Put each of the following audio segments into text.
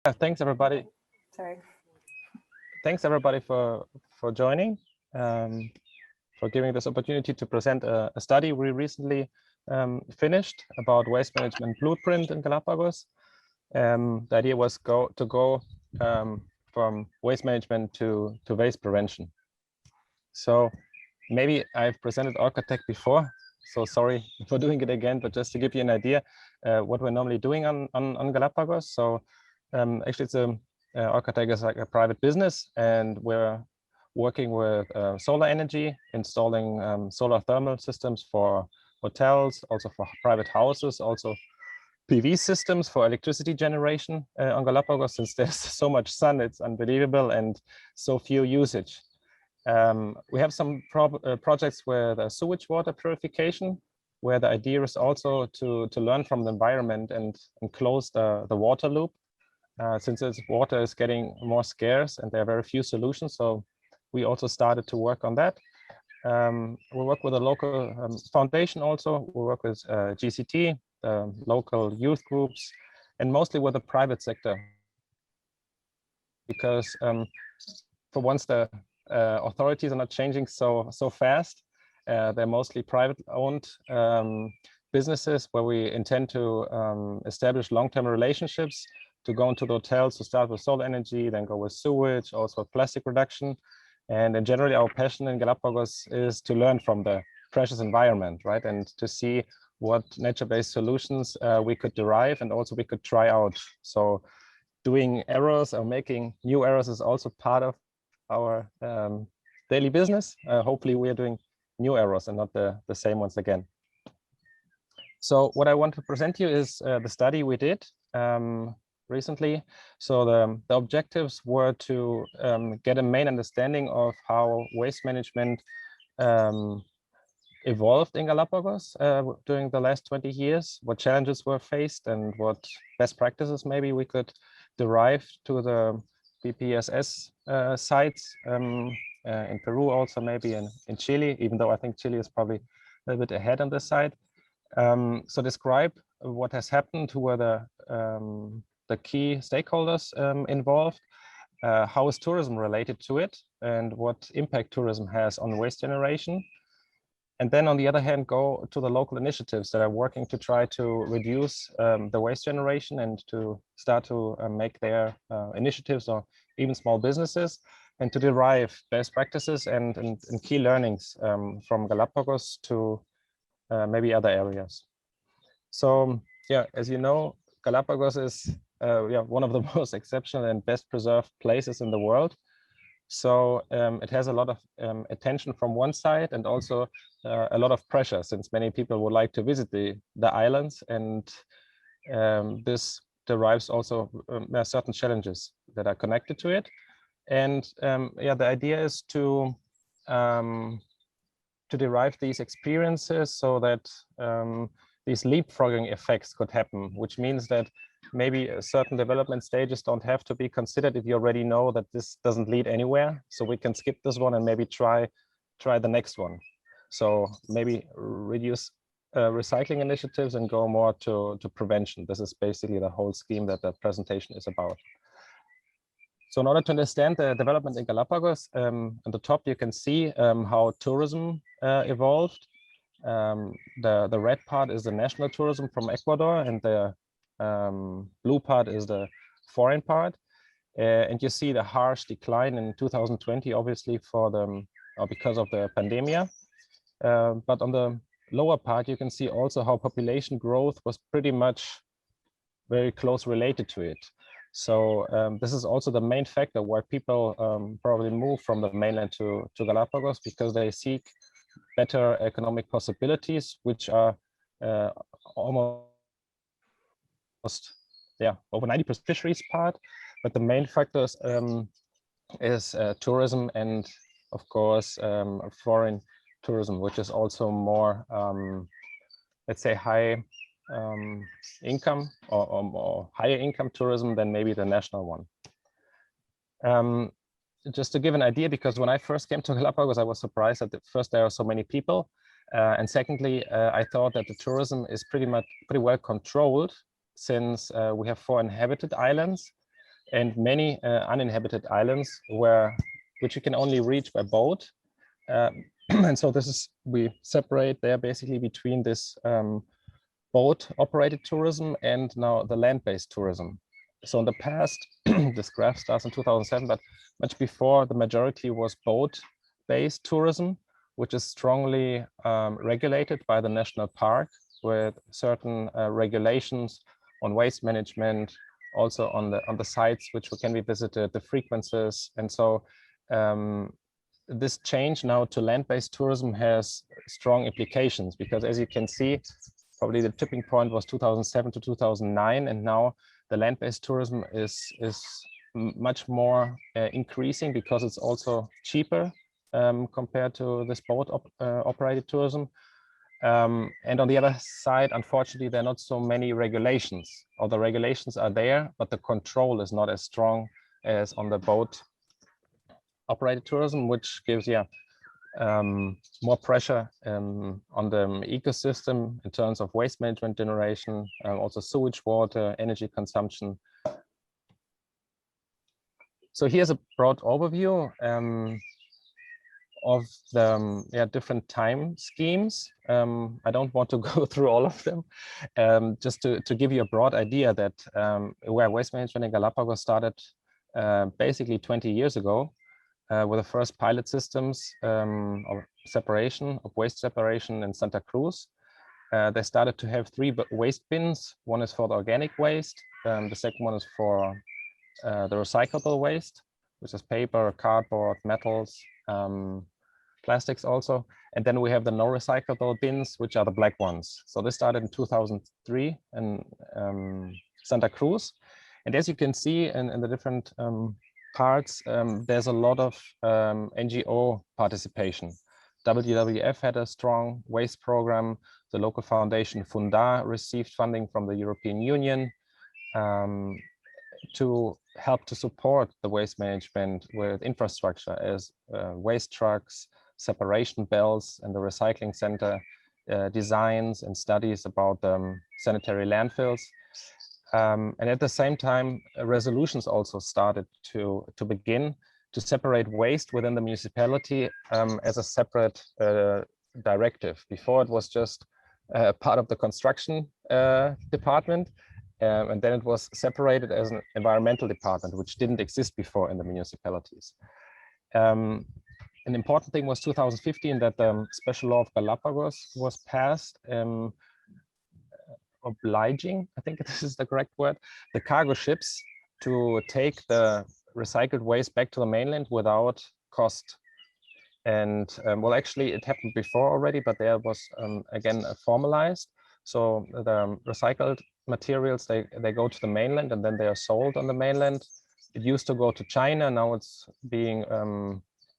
Thanks everybody. Sorry. Thanks everybody for joining, for giving this opportunity to present a study we recently finished about waste management blueprint in Galapagos. The idea was to go from waste management to waste prevention. So maybe I've presented OrcaTec before, so sorry for doing it again, but just to give you an idea what we're normally doing on Galapagos. So actually it's OrcaTec is like a private business, and we're working with solar energy, installing solar thermal systems for hotels, also for private houses, also PV systems for electricity generation on Galapagos. Since there's so much sun, it's unbelievable, and so few usage. We have some projects with sewage water purification, where the idea is also to learn from the environment and close the water loop. Since water is getting more scarce and there are very few solutions, so we also started to work on that. We work with a local foundation also. We work with GCT, local youth groups, and mostly with the private sector. Because for once the authorities are not changing so fast. They're mostly private-owned businesses where we intend to establish long-term relationships, to go into the hotels, to start with solar energy, then go with sewage, also plastic reduction. And in generally, our passion in Galapagos is to learn from the precious environment, right? And to see what nature-based solutions we could derive and also we could try out. So doing errors or making new errors is also part of our daily business. Hopefully we are doing new errors and not the same ones again. So what I want to present to you is the study we did recently. So the objectives were to get a main understanding of how waste management evolved in Galapagos during the last 20 years, what challenges were faced and what best practices maybe we could derive to the PPSS sites in Peru, also maybe in Chile, even though I think Chile is probably a little bit ahead on this side. So describe what has happened, who were the key stakeholders involved, how is tourism related to it, and what impact tourism has on waste generation. And then on the other hand, go to the local initiatives that are working to try to reduce the waste generation and to start to make their initiatives or even small businesses, and to derive best practices and key learnings from Galapagos to maybe other areas. So yeah, as you know, Galapagos is one of the most exceptional and best preserved places in the world. So it has a lot of attention from one side and also a lot of pressure, since many people would like to visit the islands, and this derives also certain challenges that are connected to it. And yeah, the idea is to derive these experiences so that these leapfrogging effects could happen, which means that maybe certain development stages don't have to be considered if you already know that this doesn't lead anywhere. So we can skip this one and maybe try the next one. So maybe reduce recycling initiatives and go more to prevention. This is basically the whole scheme that the presentation is about. So in order to understand the development in Galapagos, on the top you can see how tourism evolved. The red part is the national tourism from Ecuador, and the blue part is the foreign part. And you see the harsh decline in 2020, obviously because of the pandemic. But on the lower part, you can see also how population growth was pretty much very close related to it. So this is also the main factor why people probably move from the mainland to Galapagos, because they seek better economic possibilities, which are almost over 90% fisheries part. But the main factors is tourism and of course foreign tourism, which is also more let's say high income or higher income tourism than maybe the national one. Just to give an idea, because when I first came to Galapagos, I was surprised that first there are so many people, and secondly, I thought that the tourism is pretty well controlled, since we have 4 inhabited islands. and many uninhabited islands which you can only reach by boat. And so we separate there basically between this boat operated tourism and now the land-based tourism. So in the past, this graph starts in 2007, but much before, the majority was boat-based tourism, which is strongly regulated by the national park with certain regulations on waste management, also on the sites which can be visited, the frequencies. And so this change now to land-based tourism has strong implications, because as you can see, probably the tipping point was 2007 to 2009, and now the land-based tourism is much more increasing, because it's also cheaper compared to this boat operated tourism. And on the other side, unfortunately, there are not so many regulations, or the regulations are there, but the control is not as strong as on the boat operated tourism, which gives more pressure on the ecosystem in terms of waste management generation, also sewage water, energy consumption. So here's a broad overview of the different time schemes. I don't want to go through all of them, just to give you a broad idea that where waste management in Galapagos started basically 20 years ago, with the first pilot systems of separation, of waste separation in Santa Cruz. They started to have 3 waste bins. One is for the organic waste. The second one is for the recyclable waste, which is paper, cardboard, metals, plastics also. And then we have the no recyclable bins, which are the black ones. So this started in 2003 in Santa Cruz. And as you can see in the different parts, there's a lot of NGO participation. WWF had a strong waste program. The local foundation Funda received funding from the European Union to help to support the waste management with infrastructure, as waste trucks, separation belts, and the recycling center designs and studies about sanitary landfills. And at the same time, resolutions also started to begin to separate waste within the municipality as a separate directive. Before, it was just part of the construction department, and then it was separated as an environmental department, which didn't exist before in the municipalities. An important thing was 2015 that the special law of Galapagos was passed, obliging, I think this is the correct word, the cargo ships to take the recycled waste back to the mainland without cost. And well, actually it happened before already, but there was again formalized. So the recycled materials, they go to the mainland and then they are sold on the mainland. It used to go to China, now it's being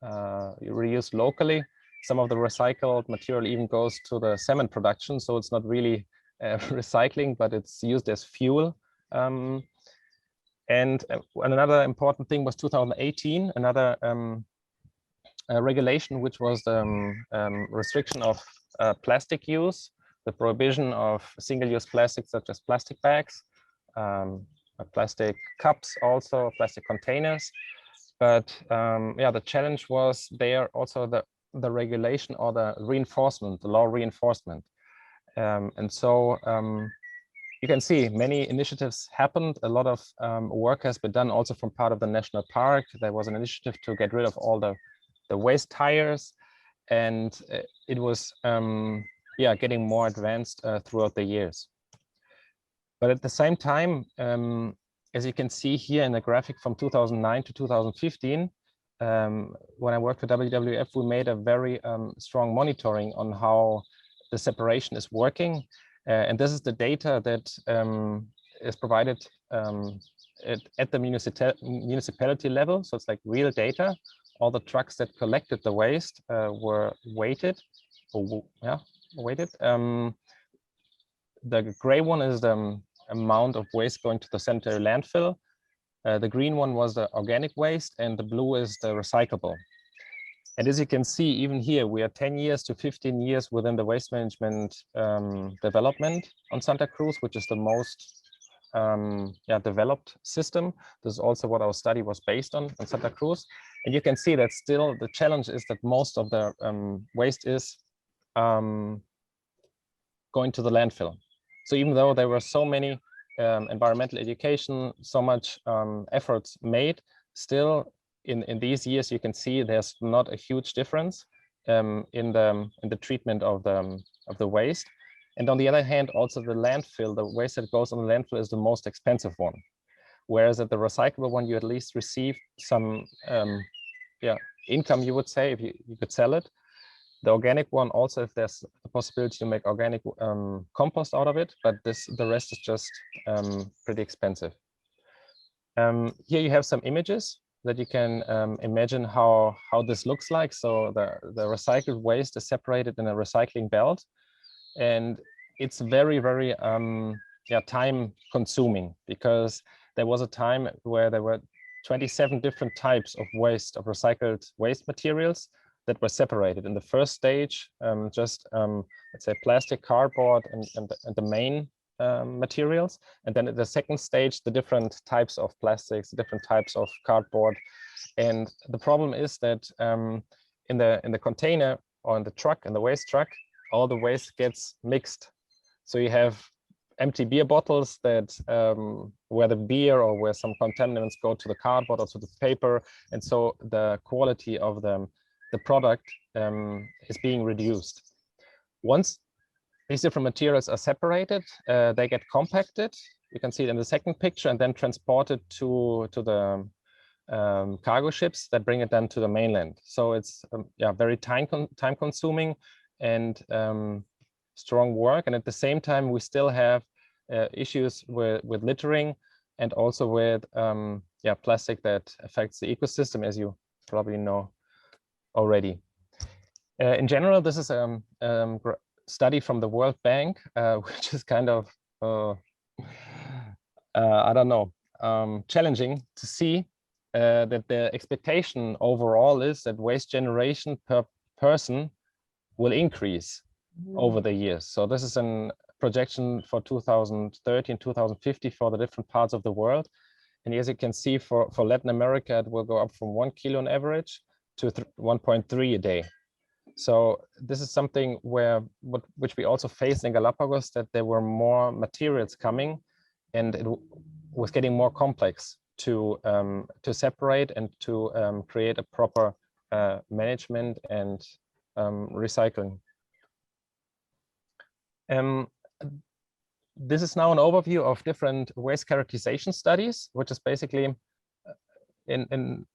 reused locally. Some of the recycled material even goes to the salmon production, so it's not really recycling, but it's used as fuel. And another important thing was 2018, another regulation, which was the restriction of plastic use, the prohibition of single-use plastics such as plastic bags, plastic cups, also plastic containers. But yeah, the challenge was there also the regulation or the reinforcement, the law reinforcement. And so you can see many initiatives happened. A lot of work has been done also from part of the national park. There was an initiative to get rid of all the waste tires, and it was yeah, getting more advanced throughout the years. But at the same time, as you can see here in the graphic from 2009 to 2015, when I worked for WWF, we made a very strong monitoring on how the separation is working. And this is the data that is provided at the municipality level. So it's like real data. All the trucks that collected the waste were weighted. The gray one is the amount of waste going to the sanitary landfill. The green one was the organic waste, and the blue is the recyclable. And as you can see, even here, we are 10 years to 15 years within the waste management development on Santa Cruz, which is the most developed system. This is also what our study was based on in Santa Cruz. And you can see that still the challenge is that most of the waste is going to the landfill. So even though there were so many environmental education, so much efforts made, still in these years you can see there's not a huge difference in the treatment of the waste. And on the other hand, also the landfill, the waste that goes on the landfill is the most expensive one. Whereas at the recyclable one, you at least receive some income, you would say, if you could sell it. The organic one also, if there's a possibility to make organic compost out of it, but the rest is just pretty expensive. Here you have some images that you can imagine how this looks like. So the recycled waste is separated in a recycling belt, and it's very, very time consuming, because there was a time where there were 27 different types of waste, of recycled waste materials that were separated. In the first stage, let's say plastic, cardboard, and the main materials. And then at the second stage, the different types of plastics, the different types of cardboard. And the problem is that in the container or in the truck, in the waste truck, all the waste gets mixed. So you have empty beer bottles that where the beer or where some contaminants go to the cardboard or to the paper. And so the quality of the product is being reduced. Once these different materials are separated, they get compacted. You can see it in the second picture, and then transported to the cargo ships that bring it then to the mainland. So it's very time consuming and strong work. And at the same time, we still have issues with littering, and also with plastic that affects the ecosystem, as you probably know already. In general, this is a study from the World Bank, which is kind of, I don't know, challenging to see that the expectation overall is that waste generation per person will increase over the years. So this is a projection for 2030 and 2050 for the different parts of the world. And as you can see, for Latin America, it will go up from 1 kilo on average to 1.3 a day. So this is something which we also faced in Galapagos, that there were more materials coming, and it was getting more complex to separate and to create a proper management and recycling. This is now an overview of different waste characterization studies, which is basically in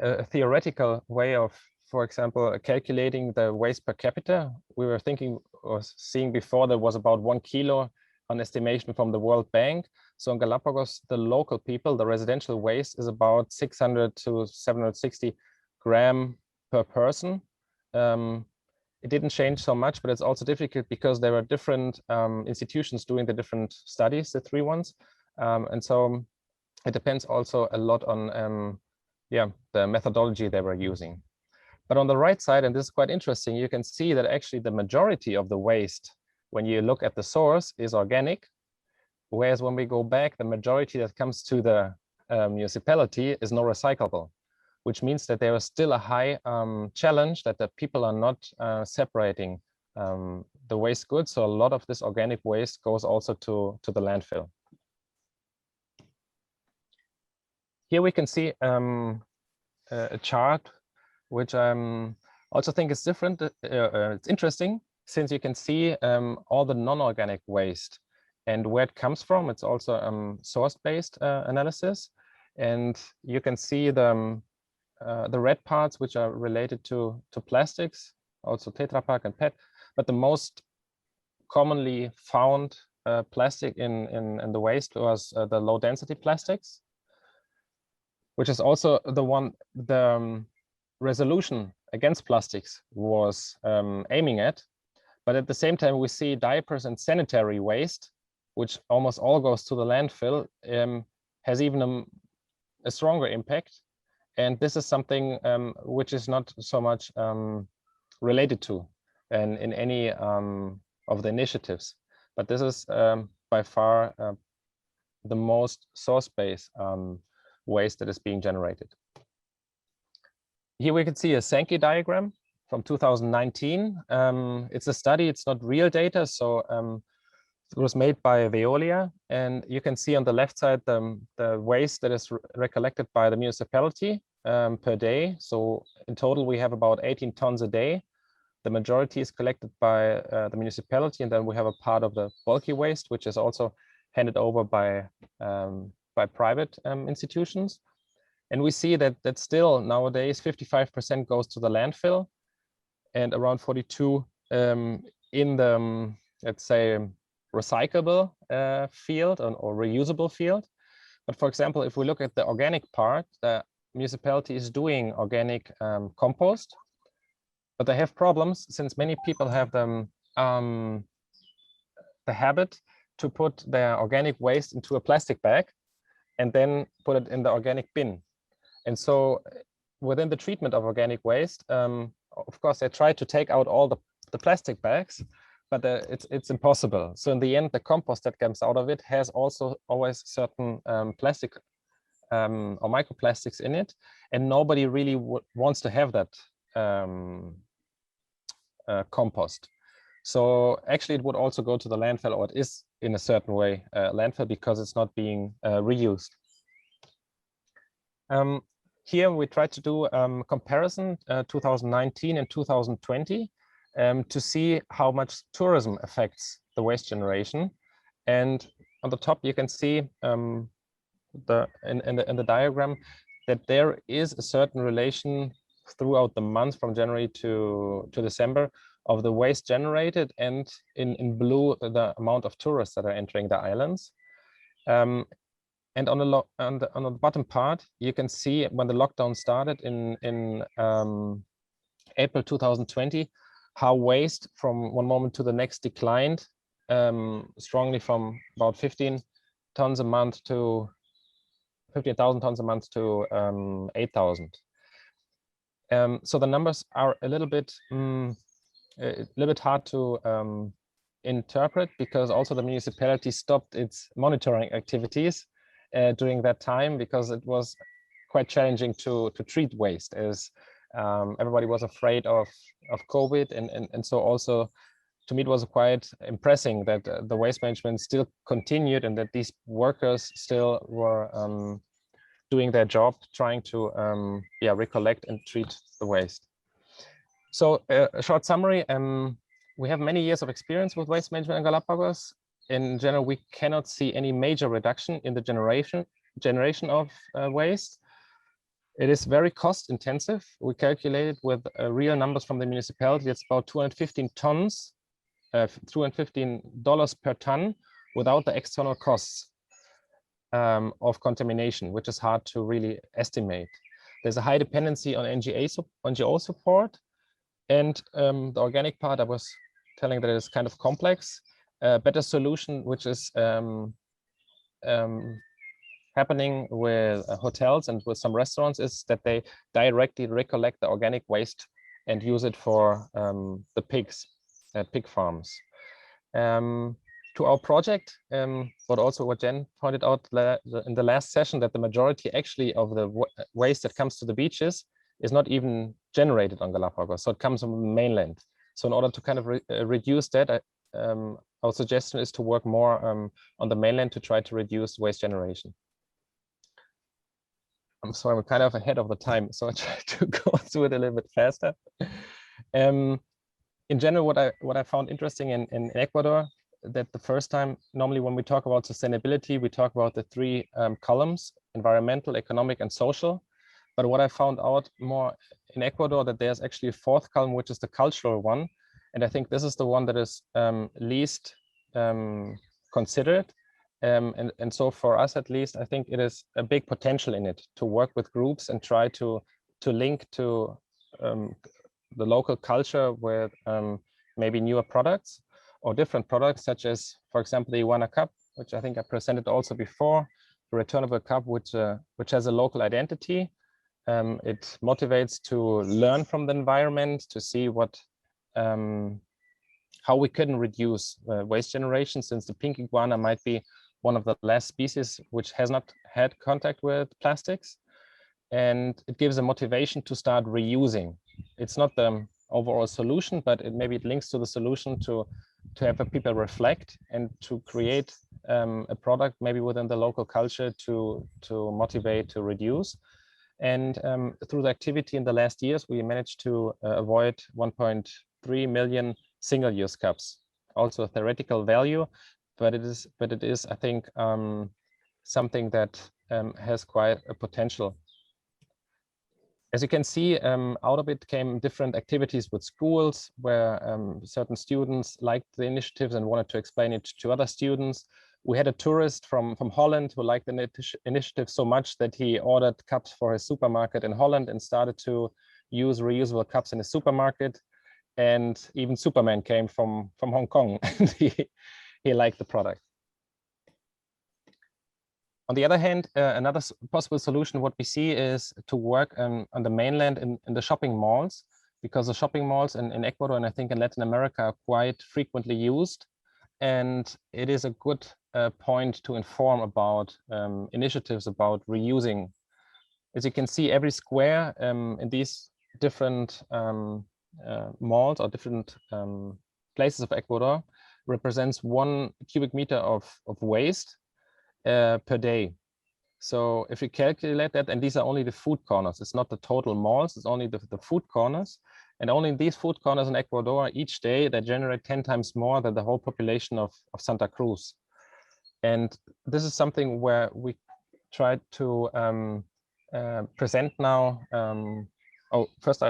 a theoretical way of, for example, calculating the waste per capita. We were thinking or seeing before there was about 1 kilo on estimation from the World Bank. So in Galapagos, the local people, the residential waste is about 600 to 760 gram per person. It didn't change so much, but it's also difficult because there are different institutions doing the different studies, the 3 ones. And so it depends also a lot on the methodology they were using. But on the right side, and this is quite interesting, you can see that actually the majority of the waste, when you look at the source, is organic. Whereas when we go back, the majority that comes to the municipality is not recyclable, which means that there is still a high challenge that the people are not separating the waste goods. So a lot of this organic waste goes also to the landfill. Here we can see a chart, which I also think is different. It's interesting, since you can see all the non-organic waste and where it comes from. It's also source-based analysis. And you can see the red parts, which are related to plastics, also Tetra Pak and PET. But the most commonly found plastic in the waste was the low-density plastics, which is also the one the resolution against plastics was aiming at. But at the same time, we see diapers and sanitary waste, which almost all goes to the landfill, has even a stronger impact. And this is something which is not so much related to in any of the initiatives. But this is by far the most source-based waste that is being generated. Here we can see a Sankey diagram from 2019. It's a study, it's not real data, so it was made by Veolia, and you can see on the left side the waste that is recollected by the municipality per day. So in total, we have about 18 tons a day. The majority is collected by the municipality, and then we have a part of the bulky waste, which is also handed over by private institutions. And we see that still nowadays 55% goes to the landfill, and around 42 in the let's say recyclable field or reusable field. But for example, if we look at the organic part, the municipality is doing organic compost, but they have problems since many people have the habit to put their organic waste into a plastic bag and then put it in the organic bin. And so within the treatment of organic waste, of course, they try to take out all the plastic bags, but it's impossible. So in the end, the compost that comes out of it has also always certain plastic or microplastics in it, and nobody really wants to have that compost. So actually, it would also go to the landfill, or it is in a certain way landfill, because it's not being reused. Here we tried to do comparison 2019 and 2020 to see how much tourism affects the waste generation. And on the top, you can see in the diagram that there is a certain relation throughout the month from January to December of the waste generated, and in blue, the amount of tourists that are entering the islands. And on the bottom part, you can see when the lockdown started in April 2020, how waste from one moment to the next declined strongly from about 15 tons a month to 15,000 tons a month to 8,000. So the numbers are a little bit hard to interpret, because also the municipality stopped its monitoring activities during that time, because it was quite challenging to treat waste, as everybody was afraid of COVID, and so also to me it was quite impressive that the waste management still continued, and that these workers still were doing their job, trying to recollect and treat the waste. So a short summary, we have many years of experience with waste management in Galapagos. In general, we cannot see any major reduction in the generation of waste. It is very cost intensive. We calculated with real numbers from the municipality. It's about 215 tons, $215 per ton without the external costs of contamination, which is hard to really estimate. There's a high dependency on NGO support, and the organic part I was telling that is kind of complex. A better solution, which is happening with hotels and with some restaurants, is that they directly recollect the organic waste and use it for the pigs at pig farms. To our project, but also what Jen pointed out in the last session, that the majority actually of the waste that comes to the beaches is not even generated on Galapagos, so it comes from the mainland. So in order to kind of reduce that, our suggestion is to work more on the mainland to try to reduce waste generation. I'm sorry, I'm kind of ahead of the time, so I try to go through it a little bit faster. In general, what I found interesting in Ecuador, that the first time, normally when we talk about sustainability, we talk about the three columns: environmental, economic, and social. But what I found out more in Ecuador, that there's actually a fourth column, which is the cultural one. And I think this is the one that is least considered. And so for us, at least, I think it is a big potential in it to work with groups and try to link to the local culture with maybe newer products or different products, such as, for example, the Iguana Cup, which I think I presented also before, the returnable cup, which has a local identity. It motivates to learn from the environment, to see what how we can reduce waste generation, since the pink iguana might be one of the last species which has not had contact with plastics. And it gives a motivation to start reusing. It's not the overall solution, but maybe it links to the solution to have people reflect and to create a product maybe within the local culture to motivate to reduce. And through the activity in the last years, we managed to avoid 1.3 million single-use cups. Also a theoretical value, but it is I think something that has quite a potential. As you can see, out of it came different activities with schools where certain students liked the initiatives and wanted to explain it to other students. We had a tourist from Holland who liked the initiative so much that he ordered cups for his supermarket in Holland and started to use reusable cups in his supermarket. And even Superman came from Hong Kong and he liked the product. On the other hand, another possible solution, what we see is to work on the mainland in the shopping malls, because the shopping malls in Ecuador and I think in Latin America are quite frequently used. And it is a good point to inform about initiatives about reusing. As you can see, every square in these different malls or different places of Ecuador represents 1 cubic meter of waste per day. So if you calculate that, and these are only the food corners, it's not the total malls, it's only the food corners. And only in these food corners in Ecuador, each day, they generate 10 times more than the whole population of Santa Cruz. And this is something where we try to present now. First,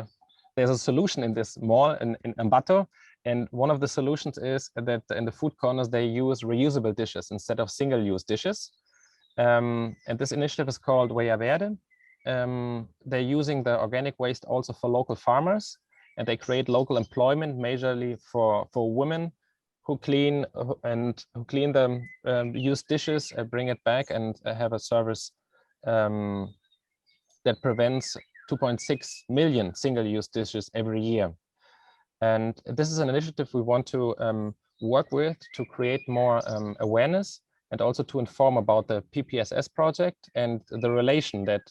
there's a solution in this mall in Ambato. And one of the solutions is that in the food corners, they use reusable dishes instead of single-use dishes. And this initiative is called Huella Verde. They're using the organic waste also for local farmers, and they create local employment majorly for women who clean the used dishes, bring it back, and have a service that prevents 2.6 million single-use dishes every year. And this is an initiative we want to work with to create more awareness and also to inform about the PPSS project and the relation that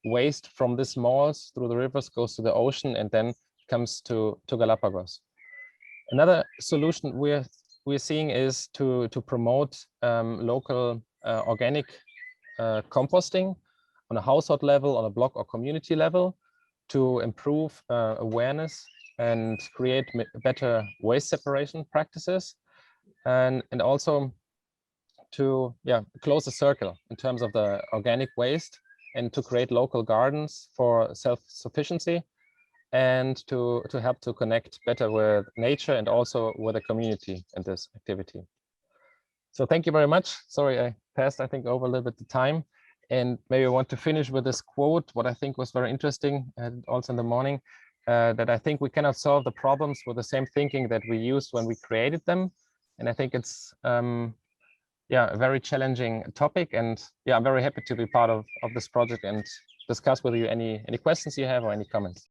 waste from these malls through the rivers goes to the ocean and then comes to Galapagos. Another solution we're seeing is to promote local organic composting on a household level, on a block or community level, to improve awareness and create better waste separation practices, and also to close the circle in terms of the organic waste and to create local gardens for self-sufficiency and to help to connect better with nature and also with the community in this activity. So thank you very much. Sorry, I passed, I think, over a little bit the time. And maybe I want to finish with this quote, what I think was very interesting, also in the morning, that I think we cannot solve the problems with the same thinking that we used when we created them. And I think it's a very challenging topic. And I'm very happy to be part of this project and discuss with you any questions you have or any comments.